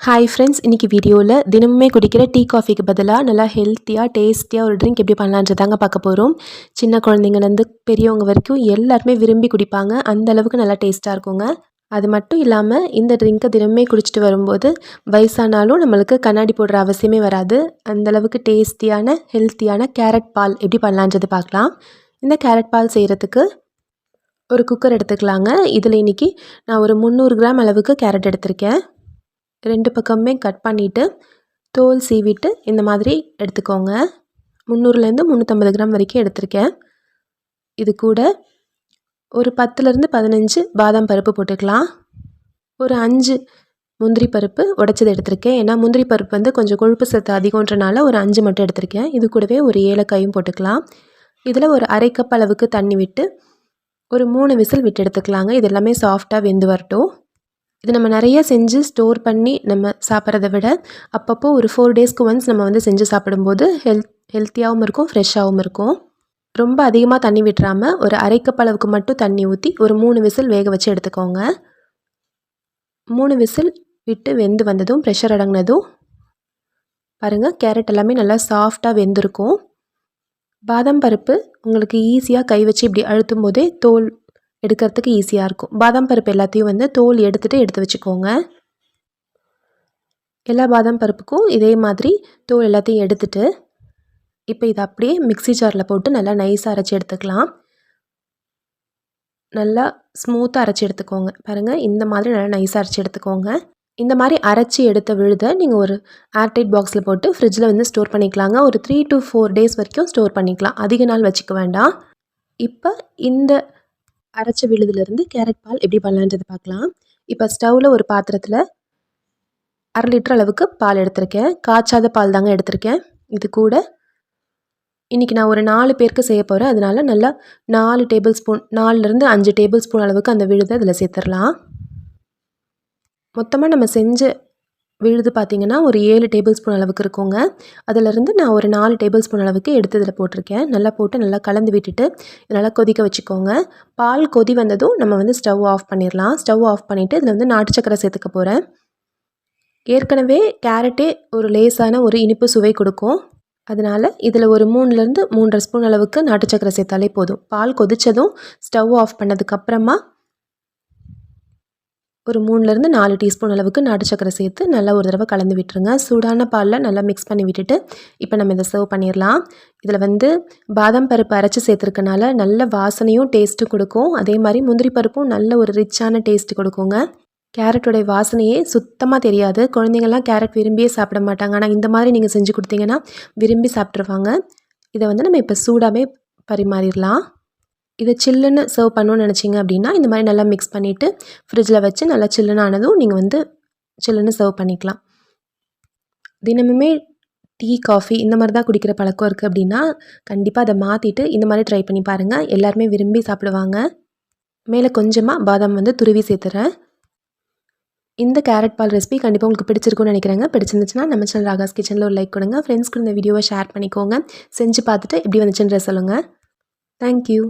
Hi friends, இன்றைக்கி வீடியோவில் தினமுமே குடிக்கிற டீ காஃபிக்கு பதிலாக நல்லா ஹெல்த்தியாக டேஸ்டியாக ஒரு ட்ரிங்க் எப்படி பண்ணலான்றதாங்க பார்க்க போகிறோம். சின்ன குழந்தைங்கலேருந்து பெரியவங்க வரைக்கும் எல்லாருமே விரும்பி குடிப்பாங்க. அந்த அளவுக்கு நல்லா டேஸ்ட்டாக இருக்குங்க. அது மட்டும் இல்லாமல் இந்த ட்ரிங்க்கை தினமுமே குடிச்சிட்டு வரும்போது வயசானாலும் நம்மளுக்கு கண்ணாடி போடுற அவசியமே வராது. அந்தளவுக்கு டேஸ்டியான ஹெல்த்தியான கேரட் பால் எப்படி பண்ணலான்றது பார்க்கலாம். இந்த கேரட் பால் செய்கிறதுக்கு ஒரு குக்கர் எடுத்துக்கலாங்க. இதில் இன்றைக்கி நான் ஒரு 300 கிராம் அளவுக்கு கேரட் எடுத்திருக்கேன். 2 பக்கமே கட் பண்ணிவிட்டு தோல் சீவிட்டு இந்த மாதிரி எடுத்துக்கோங்க. 300லேருந்து 350 கிராம் வரைக்கும் எடுத்திருக்கேன். இது கூட ஒரு 10லேருந்து 15 பாதாம் பருப்பு போட்டுக்கலாம். ஒரு 5 முந்திரி பருப்பு உடைச்சது எடுத்திருக்கேன். ஏன்னா முந்திரி பருப்பு வந்து கொஞ்சம் கொழுப்பு சத்து அதிகன்றனால ஒரு 5 மட்டும் எடுத்திருக்கேன். இது கூடவே ஒரு ஏலக்காயும் போட்டுக்கலாம். இதில் ஒரு அரை கப் அளவுக்கு தண்ணி விட்டு ஒரு 3 விசில் விட்டு எடுத்துக்கலாங்க. இது எல்லாமே சாஃப்டாக வெந்து வரட்டும். இது நம்ம நிறைய செஞ்சு ஸ்டோர் பண்ணி நம்ம சாப்பிட்றத விட அப்பப்போ ஒரு 4 டேஸ்க்கு ஒன்ஸ் நம்ம வந்து செஞ்சு சாப்பிடும்போது ஹெல்த்தியாகவும் இருக்கும், ஃப்ரெஷ்ஷாகவும் இருக்கும். ரொம்ப அதிகமாக தண்ணி விட்டுறாமல் ஒரு அரை கப் அளவுக்கு மட்டும் தண்ணி ஊற்றி ஒரு 3 விசில் வேக வச்சு எடுத்துக்கோங்க. 3 விசில் விட்டு வெந்து வந்ததும் ப்ரெஷர் அடங்கினதும் பாருங்கள், கேரட் எல்லாமே நல்லா சாஃப்டாக வெந்திருக்கும். பாதாம் பருப்பு உங்களுக்கு ஈஸியாக கை வச்சு இப்படி அழுத்தும் போதே தோல் எடுக்கிறதுக்கு ஈஸியாக இருக்கும். பாதாம் பருப்பு எல்லாத்தையும் வந்து தோல் எடுத்து வச்சுக்கோங்க. எல்லா பாதாம் பருப்புக்கும் இதே மாதிரி தோல் எல்லாத்தையும் எடுத்துட்டு இப்போ இதை அப்படியே மிக்ஸி ஜாரில் போட்டு நல்லா நைஸாக அரைச்சி எடுத்துக்கலாம். நல்லா ஸ்மூத்தாக அரைச்சி எடுத்துக்கோங்க. பாருங்கள், இந்த மாதிரி நல்லா நைஸாக அரைச்சி எடுத்துக்கோங்க. இந்த மாதிரி அரைச்சி எடுத்த விழுதை நீங்கள் ஒரு ஏர்டைட் பாக்ஸில் போட்டு ஃப்ரிட்ஜில் வந்து ஸ்டோர் பண்ணிக்கலாங்க. ஒரு 3 to 4 டேஸ் வரைக்கும் ஸ்டோர் பண்ணிக்கலாம். அதிக நாள் வச்சுக்க வேண்டாம். இப்போ இந்த அரைச்ச விழுதுலேருந்து கேரட் பால் எப்படி பண்ணலான்றது பார்க்கலாம். இப்போ ஸ்டவ்வில் ஒரு பாத்திரத்தில் 1/2 லிட்டர் அளவுக்கு பால் எடுத்திருக்கேன். காய்ச்சாத பால் தாங்க எடுத்திருக்கேன். இது கூட இன்றைக்கி நான் ஒரு 4 பேருக்கு செய்ய போகிறேன். அதனால் நல்லா 4 டேபிள் ஸ்பூன் 4லேருந்து 5 டேபிள் ஸ்பூன் அளவுக்கு அந்த விழுதை இதில் சேர்த்துடலாம். மொத்தமாக நம்ம செஞ்ச விழுது பார்த்திங்கன்னா ஒரு 7 டேபிள் ஸ்பூன் அளவுக்கு இருக்குங்க. அதிலிருந்து நான் ஒரு 4 டேபிள் ஸ்பூன் அளவுக்கு எடுத்து இதில் போட்டிருக்கேன். நல்லா போட்டு நல்லா கலந்து விட்டுட்டு நல்லா கொதிக்க வச்சுக்கோங்க. பால் கொதி வந்ததும் நம்ம வந்து ஸ்டவ் ஆஃப் பண்ணிடலாம். ஸ்டவ் ஆஃப் பண்ணிவிட்டு இதில் வந்து நாட்டு சக்கரை சேர்த்துக்க போகிறேன். ஏற்கனவே கேரட்டே ஒரு லேசான ஒரு இனிப்பு சுவை கொடுக்கும். அதனால் இதில் ஒரு 3லேருந்து 3.5 ஸ்பூன் அளவுக்கு நாட்டு சக்கரை சேர்த்தாலே போதும். பால் கொதித்ததும் ஸ்டவ் ஆஃப் பண்ணதுக்கப்புறமா ஒரு 3லேருந்து 4 டீஸ்பூன் அளவுக்கு நாட்டு சக்கரை சேர்த்து நல்லா ஒரு தடவை கலந்து விட்டுருங்க. சூடான பாலில் நல்லா மிக்ஸ் பண்ணி விட்டுட்டு இப்போ நம்ம இதை சர்வ் பண்ணிடலாம். இதில் வந்து பாதாம் பருப்பு அரைச்சி சேர்த்துருக்கனால நல்ல வாசனையும் டேஸ்ட்டும் கொடுக்கும். அதே மாதிரி முந்திரி பருப்பும் நல்ல ஒரு ரிச்சான டேஸ்ட் கொடுக்குங்க. கேரட்டோடைய வாசனையே சுத்தமாக தெரியாது. குழந்தைங்கள்லாம் கேரட் விரும்பியே சாப்பிட மாட்டாங்க. ஆனால் இந்த மாதிரி நீங்கள் செஞ்சு கொடுத்தீங்கன்னா விரும்பி சாப்பிட்ருவாங்க. இதை வந்து நம்ம இப்போ சூடாகவே பரிமாறிடலாம். இதை சில்லுன்னு சர்வ் பண்ணணும்னு நினச்சிங்க அப்படின்னா இந்த மாதிரி நல்லா மிக்ஸ் பண்ணிவிட்டு ஃப்ரிட்ஜில் வச்சு நல்லா சில்லுன்னு ஆனதும் நீங்கள் வந்து சில்லுன்னு சர்வ் பண்ணிக்கலாம். தினமுமே டீ, காஃபி இந்த மாதிரி தான் குடிக்கிற பழக்கம் இருக்குது அப்படின்னா கண்டிப்பாக அதை மாற்றிட்டு இந்த மாதிரி ட்ரை பண்ணி பாருங்கள். எல்லாருமே விரும்பி சாப்பிடுவாங்க. மேலே கொஞ்சமாக பாதாம் வந்து துருவி சேர்த்துறேன். இந்த கேரட் பால் ரெசிபி கண்டிப்பாக உங்களுக்கு பிடிச்சிருக்கும்னு நினைக்கிறேங்க. பிடிச்சிருந்துச்சுன்னா நம்ம சேனல் ராகாஸ் கிச்சனில் ஒரு லைக் கொடுங்க. ஃப்ரெண்ட்ஸ்க்கு இந்த வீடியோவை ஷேர் பண்ணிக்கோங்க. செஞ்சு பார்த்துட்டு எப்படி வந்துச்சுன்ற சொல்லுங்கள். தேங்க்யூ.